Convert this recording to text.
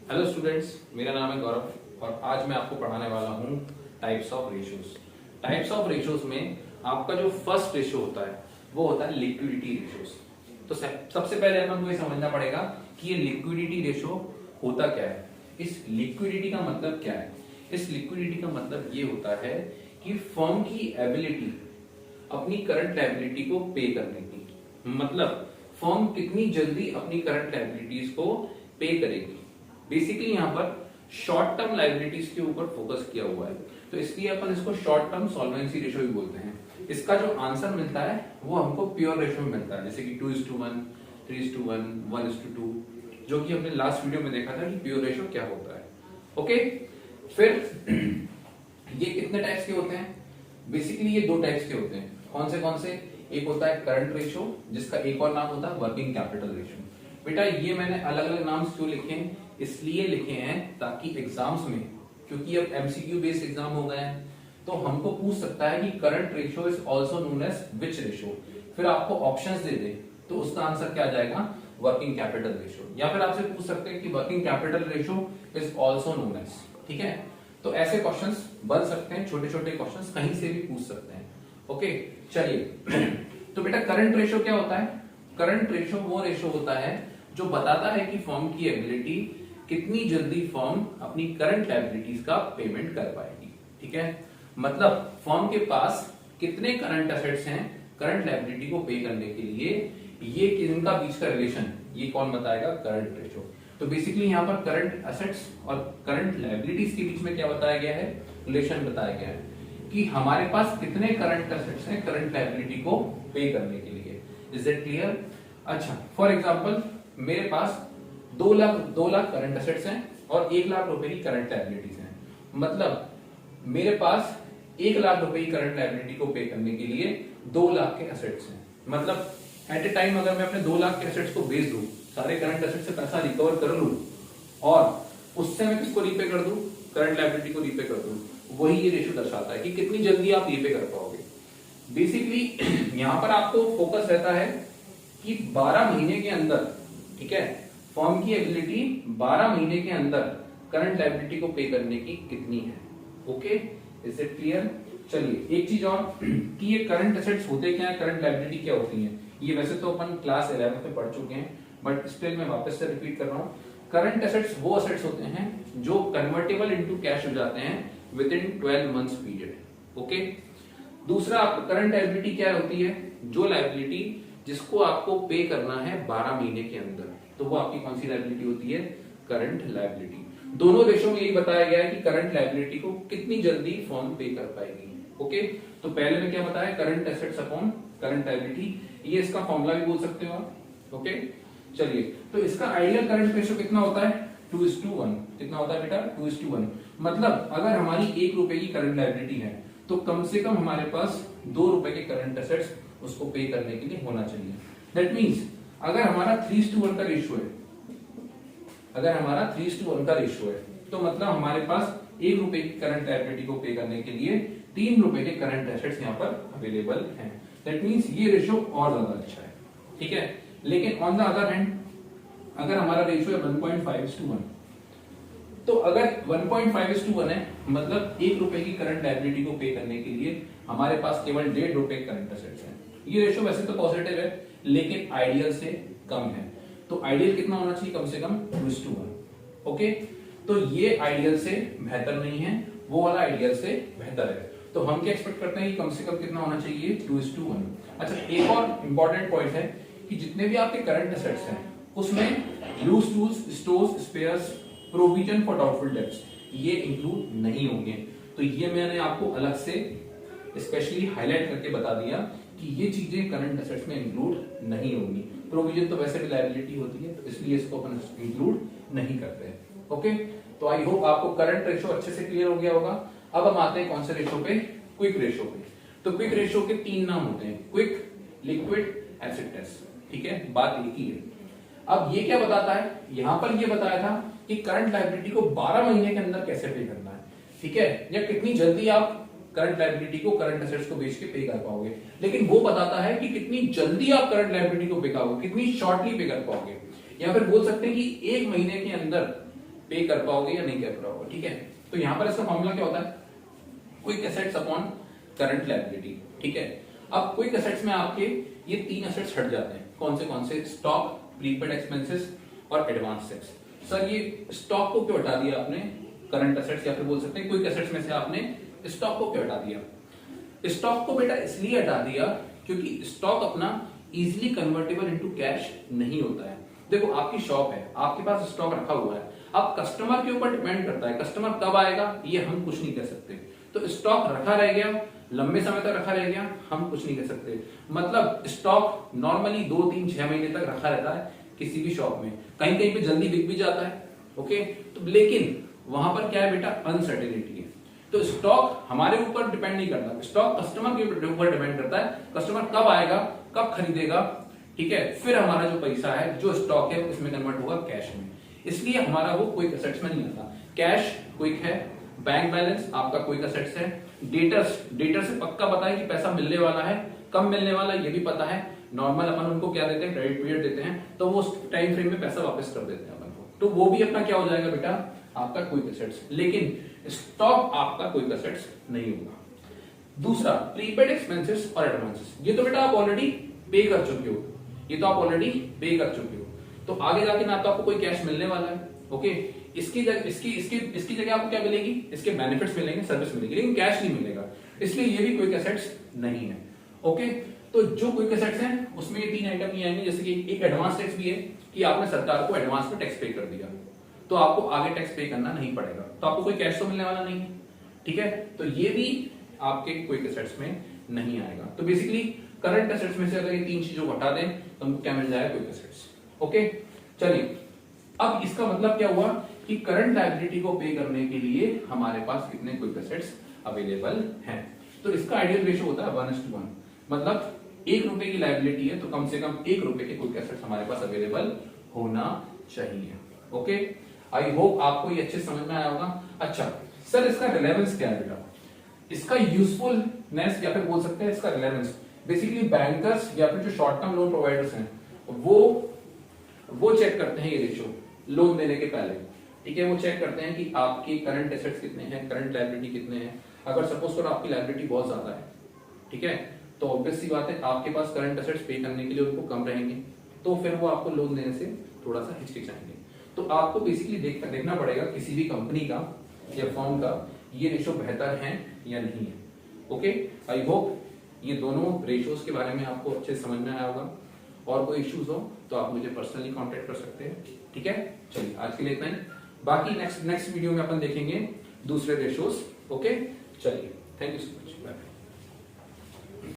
Hello students, मेरा नाम है गौरव और आज मैं आपको पढ़ाने वाला हूँ types of ratios. Types of ratios में आपका जो फर्स्ट रेशियो होता है वो होता है लिक्विडिटी रेशियोज। तो सबसे पहले अपन को ये समझना पड़ेगा कि ये लिक्विडिटी रेशियो होता क्या है। इस लिक्विडिटी का मतलब क्या है? इस लिक्विडिटी का मतलब ये होता है कि फर्म की एबिलिटी अपनी करंट लायबिलिटी को पे करने की, मतलब फर्म कितनी जल्दी अपनी करंट लायबिलिटीज को पे करेगी। बेसिकली यहाँ पर शॉर्ट टर्म लायबिलिटीज के ऊपर फोकस किया हुआ है, तो इसलिए अपन इसको शॉर्ट टर्म सॉल्वेंसी रेशियो भी बोलते हैं। इसका जो आंसर मिलता है वो हमको प्योर रेशियो में मिलता है, जैसे कि 2:1, 3:1, 1:2, जो कि हमने लास्ट वीडियो में देखा था कि प्योर रेशियो क्या होता है। ओके, फिर ये कितने टाइप्स के होते हैं? बेसिकली ये दो टाइप्स के होते हैं। कौन से? एक होता है करंट रेशियो, जिसका एक और नाम होता है वर्किंग कैपिटल रेशियो। बेटा ये मैंने अलग अलग नाम क्यों लिखे हैं? इसलिए लिखे हैं ताकि एग्जाम्स में, क्योंकि अब एमसीक्यू बेस्ड एग्जाम हो गए हैं, तो हमको पूछ सकता है कि current ratio is also known as which ratio. फिर आपको ऑप्शंस दे दे तो उसका आंसर क्या आ जाएगा? Working capital ratio. या फिर आपसे पूछ सकते हैं कि working capital ratio is also known as, ठीक है। तो ऐसे क्वेश्चंस बन सकते हैं, छोटे छोटे क्वेश्चंस कहीं से भी पूछ सकते हैं। ओके, चलिए तो बेटा करंट रेशियो क्या होता है? करंट रेशियो वो रेशियो होता है जो बताता है कि फर्म की एबिलिटी कितनी जल्दी फर्म अपनी करंट लायबिलिटीज का पेमेंट कर पाएगी, ठीक है। मतलब फर्म के पास कितने करंट एसेट्स हैं करंट लायबिलिटी को पे करने के लिए, ये इनका बीच का रिलेशन ये कौन बताएगा? Current ratio. तो बेसिकली यहाँ पर करंट एसेट्स और करंट लायबिलिटीज के बीच में क्या बताया गया है? रिलेशन बताया गया है कि हमारे पास कितने करंट एसेट्स हैं करंट लायबिलिटी को पे करने के लिए। Is it clear? अच्छा, फॉर एग्जांपल मेरे पास 2 लाख करंट एसेट्स हैं और 1 लाख रुपए की करंट लायबिलिटीज हैं। मतलब मेरे पास 1 लाख रुपए की करंट लायबिलिटी को पे करने के लिए 2 लाख के एसेट्स हैं। मतलब एट ए टाइम अगर मैं अपने 2 लाख के एसेट्स को बेच दूं, सारे करंट एसेट से पैसा रिकवर कर लूं और उससे मैं किसको रीपे कर दूं? करंट लायबिलिटी को रीपे कर दूं। वही ये रेशियो दर्शाता है कि कितनी जल्दी आप रीपे कर पाओगे। बेसिकली यहां पर आपको फोकस रहता है कि 12 महीने के अंदर, ठीक है, फर्म की एबिलिटी 12 महीने के अंदर करंट लायबिलिटी को पे करने की कितनी है। Okay, is it clear? चलिए एक चीज और कि ये करंट एसेट्स होते क्या है, करंट लायबिलिटी क्या होती है, ये वैसे तो अपन क्लास 11 में पढ़ चुके हैं, बट स्टिल मैं वापस से रिपीट कर रहा हूं। करंट एसेट्स वो एसेट्स होते हैं जो कन्वर्टेबल इनटू कैश हो जाते हैं with in 12 months period. Okay, दूसरा आपको करंट लायबिलिटी क्या होती है? जो लायबिलिटी जिसको आपको पे करना है 12 महीने के अंदर, तो वो आपकी कौन सी लायबिलिटी होती है? Current liability. दोनों रेशियो में यही बताया गया है कि करंट लायबिलिटी को कितनी जल्दी फर्म पे कर पाएगी। ओके, तो पहले में क्या बताया? Current assets upon current liability, ये इसका फॉर्मूला भी बोल सकते हो आप। ओके, चलिए तो इसका आइडियल करंट रेशियो कितना होता है? 2:1। कितना होता है बेटा? 2:1। मतलब अगर हमारी 1 रुपए की करंट लायबिलिटी है तो कम से कम हमारे पास 2 रुपए के करंट एसेट्स उसको पे करने के लिए होना चाहिए। दैट मींस अगर हमारा 3:1 का रेशियो है, अगर हमारा 3:1 का रेशियो है, तो मतलब हमारे पास 1 रुपए की करंट लायबिलिटी को पे करने के लिए 3 रुपए के करंट एसेट्स यहाँ पर अवेलेबल हैं। दैट मींस ये रेशियो और ज्यादा अच्छा है, ठीक है। लेकिन ऑन द अदर हैंड अगर हमारा रेशियो है 1.5:1, तो अगर 1.5:1 है, मतलब 1 रुपए की करंट लायबिलिटी को पे करने के लिए हमारे पास केवल 1.5 रुपए करंट एसेट्स हैं। ये रेशियो वैसे तो पॉजिटिव है लेकिन आइडियल से कम है, तो आइडियल कितना होना चाहिए? कम से कम 2:1। ओके, तो ये आइडियल से बेहतर नहीं है, वो वाला आइडियल से बेहतर है। तो हम क्या एक्सपेक्ट करते हैं कि कम से कम कितना होना चाहिए? 2:1। अच्छा, एक और इंपॉर्टेंट पॉइंट है कि जितने भी आपके करंट एसेट्स हैं उसमें used tools, stores, spares, provision for doubtful debts ये इंक्लूड नहीं होंगे। तो ये मैंने आपको अलग से स्पेशली हाईलाइट करके बता दिया कि ये चीजें करंट एसेट्स में इंक्लूड नहीं होंगी। प्रोविजन तो वैसे भी लायबिलिटी होती है, तो इसलिए इसको अपन इंक्लूड नहीं करते हैं। ओके, तो आई होप आपको करंट रेशियो अच्छे से क्लियर हो गया होगा। अब हम आते हैं कौन से रेशियो पे? क्विक रेशियो पे। तो क्विक रेशियो के 3 नाम होते हैं, क्विक, लिक्विड, एसिड टेस्ट, ठीक है, बात एक ही है। अब ये क्या बताता है? यहां पर ये बताया था कि करंट लायबिलिटी को 12 महीने के अंदर कैसे पे करना है, ठीक है, या कितनी जल्दी आप करंट लायबिलिटी को, करंट एसेट्स को बेच के पे कर पाओगे। लेकिन वो बताता है कि कितनी जल्दी आप करंट लायबिलिटी को पे करोगे, कितनी शॉर्टली पे कर पाओगे। या फिर बोल सकते हैं कि 1 महीने के अंदर पे कर पाओगे या नहीं कर पाओगे, ठीक है। तो यहाँ पर इसका फॉर्मूला क्या होता है, quick assets upon current liability, ठीक है। अब क्विक एसेट्स में आपके ये 3 एसेट्स हट जाते हैं, कौन से, स्टॉक, प्रीपेड एक्सपेंसेस और एडवांस टैक्स। सर ये स्टॉक को क्यों हटा दिया आपने करंट एसेट्स, या फिर बोल सकते हैं क्विक एसेट्स में से आपने स्टॉक को क्यों हटा दिया। स्टॉक को बेटा इसलिए हटा दिया क्योंकि स्टॉक अपना इजीली कन्वर्टेबल इनटू कैश नहीं होता है। देखो आपकी शॉप है, आपके पास स्टॉक रखा हुआ है, अब कस्टमर के ऊपर डिपेंड करता है, कस्टमर कब आएगा ये हम कुछ नहीं कह सकते। तो स्टॉक रखा रह गया, लंबे समय तक रखा रह गया, हम कुछ नहीं कह सकते। मतलब स्टॉक नॉर्मली 2, 3, 6 महीने तक रखा रहता है किसी भी शॉप में, कहीं कहीं पे जल्दी बिक भी जाता है, ओके। तो लेकिन वहां पर क्या है बेटा, अनसर्टेनिटी है। तो स्टॉक हमारे ऊपर डिपेंड नहीं करता, स्टॉक कस्टमर के ऊपर डिपेंड करता है, कस्टमर कब आएगा, कब खरीदेगा, ठीक है। फिर हमारा जो पैसा है, जो स्टॉक है, इसमें कन्वर्ट होगा कैश में, इसलिए हमारा वो क्विक एसेट्स में नहीं आता। कैश क्विक है, बैंक बैलेंस आपका क्विक एसेट्स है, डेटर से पक्का पता है कि पैसा मिलने वाला है, कब मिलने वाला है ये भी पता है। नॉर्मल अपन उनको क्या देते हैं, क्रेडिट पीरियड देते हैं, तो वो उस टाइम फ्रेम में पैसा वापस कर देते हैं अपन को, तो वो भी अपना क्या हो जाएगा बेटा, आपका क्विक एसेट्स। लेकिन स्टॉक आपका क्विक एसेट्स नहीं होगा। दूसरा प्रीपेड एक्सपेंसेस और एडवांसेस, ये तो बेटा आप ऑलरेडी पे कर चुके हो, ये तो आप ऑलरेडी पे कर चुके हो, तो आगे जाके ना तो आपको कोई कैश मिलने वाला है, ओके। इसकी जगह आपको क्या मिलेगी, इसके बेनिफिट्स मिलेंगे, सर्विस मिलेगी, लेकिन कैश नहीं मिलेगा, इसलिए ये भी क्विक एसेट्स नहीं है, ओके। तो जो क्विक एसेट्स हैं उसमें ये 3 आइटम नहीं आएंगे, जैसे कि एक एडवांस टैक्स भी है कि आपने सरकार को एडवांस में टैक्स पे कर दिया, तो आपको आगे टैक्स पे करना नहीं पड़ेगा, तो आपको कोई कैश तो मिलने वाला नहीं है, ठीक है। तो ये भी आपके क्विक एसेट्स में नहीं आएगा। तो बेसिकली करंट एसेट्स में से अगर ये 3 चीजों को हटा दें तो हमको क्या मिल जाएगा, क्विक एसेट्स, ओके। चलिए अब इसका मतलब क्या हुआ कि करंट लायबिलिटी को पे करने के लिए हमारे पास कितने क्विक एसेट्स अवेलेबल हैं। तो इसका आइडियल रेशियो होता है 1:1, मतलब 1 रुपए की लायबिलिटी है तो कम से कम 1 रुपए के क्विक एसेट्स हमारे पास अवेलेबल होना चाहिए, ओके। आई होप आपको ये अच्छे समझ में आया होगा। अच्छा सर इसका रिलेवेंस क्या है बेटा, इसका यूजफुलनेस या फिर बोल सकते हैं इसका रिलेवेंस, बेसिकली बैंकर्स या फिर जो शॉर्ट टर्म लोन प्रोवाइडर्स हैं वो चेक करते हैं ये रेशियो लोन देने के पहले, ठीक है। वो चेक करते हैं कि आपकी करंट एसेट्स कितने हैं, करंट लायबिलिटी कितने हैं। अगर सपोज करो आपकी लायबिलिटी बहुत ज्यादा है, ठीक है, तो ऑब्वियस सी बात है आपके पास करंट एसेट्स पे करने के लिए उनको कम रहेंगे, तो फिर वो आपको लोन देने से थोड़ा सा हिचकिचाएंगे। तो आपको बेसिकली देखना पड़ेगा किसी भी कंपनी का या फर्म का ये रेशियो बेहतर है या नहीं है, ओके। आई होप ये दोनों रेशियोज के बारे में आपको अच्छे समझ में आया होगा। और कोई इश्यूज हो तो आप मुझे पर्सनली कांटेक्ट कर सकते हैं, ठीक है। चलिए आज के लिए इतना ही, बाकी नेक्स्ट वीडियो में अपन देखेंगे दूसरे रेशियोज, ओके। चलिए थैंक यू सो मच।